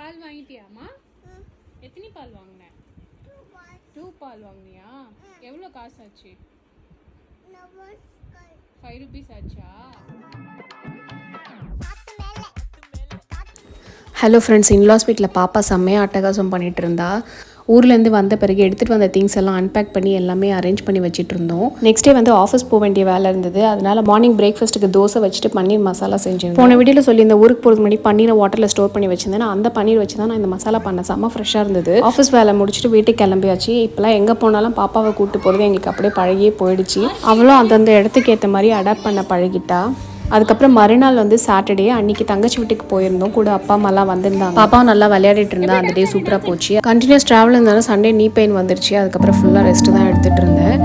பால் வாங்கிட்டியாமா? எத்தனை பால் வாங்கின? 2 பால் வாங்கினியா? எவ்வளோ காசு ஆச்சு? 5 rupees ஆச்சா? ஹலோ ஃப்ரெண்ட்ஸ், இன்லாஸ் வீட்டில் பாப்பா செம்மையாக அட்டகாசம் பண்ணிகிட்டு இருந்தா. ஊர்லேருந்து வந்த பிறகு எடுத்துகிட்டு வந்த திங்ஸ் எல்லாம் அன்பேக் பண்ணி எல்லாமே அரேஞ்ச் பண்ணி வச்சுட்டு இருந்தோம். நெக்ஸ்ட் டே வந்து ஆஃபீஸ் போக வேண்டிய வேலை இருந்தது. அதனால மார்னிங் பிரேக்ஃபாஸ்ட்டுக்கு தோசை வச்சுட்டு பன்னீர் மசாலா செஞ்சேன். போன வீடியோவில் சொல்லி இந்த ஊருக்கு போகிறதுக்கு முன்னாடி பன்னீரை வாட்டரில் ஸ்டோர் பண்ணி வச்சிருந்தேன். அந்த பன்னீர் வச்சு தான் நான் இந்த மசாலா பண்ணேன். செம்ம ஃப்ரெஷ்ஷாக இருந்தது. ஆஃபீஸ் வேலை முடிச்சுட்டு வீட்டுக்கு கிளம்பியாச்சு. இப்போலாம் எங்கே போனாலும் பாப்பாவை கூப்பிட்டு போகிறது எங்களுக்கு அப்படியே பழகியே போயிடுச்சு. அவளும் அந்தந்த இடத்துக்கு ஏற்ற மாதிரி அடாப்ட் பண்ண பழகிட்டா. அதுக்கப்புறம் மறுநாள் வந்து சாட்டர்டே, அன்னைக்கு தங்கச்சி வீட்டுக்கு போயிருந்தோம். கூட அப்பா அம்மாலாம் வந்திருந்தாங்க. பாப்பாவும் நல்லா விளையாடிட்டு இருந்தா. அந்த டே சூப்பராக போச்சு. கண்டினியூஸ் ட்ராவல் இருந்தாலும் சண்டே நீ பெயின் வந்துருச்சு. அதுக்கப்புறம் ஃபுல்லாக ரெஸ்ட் தான் எடுத்துகிட்டு இருந்தேன்.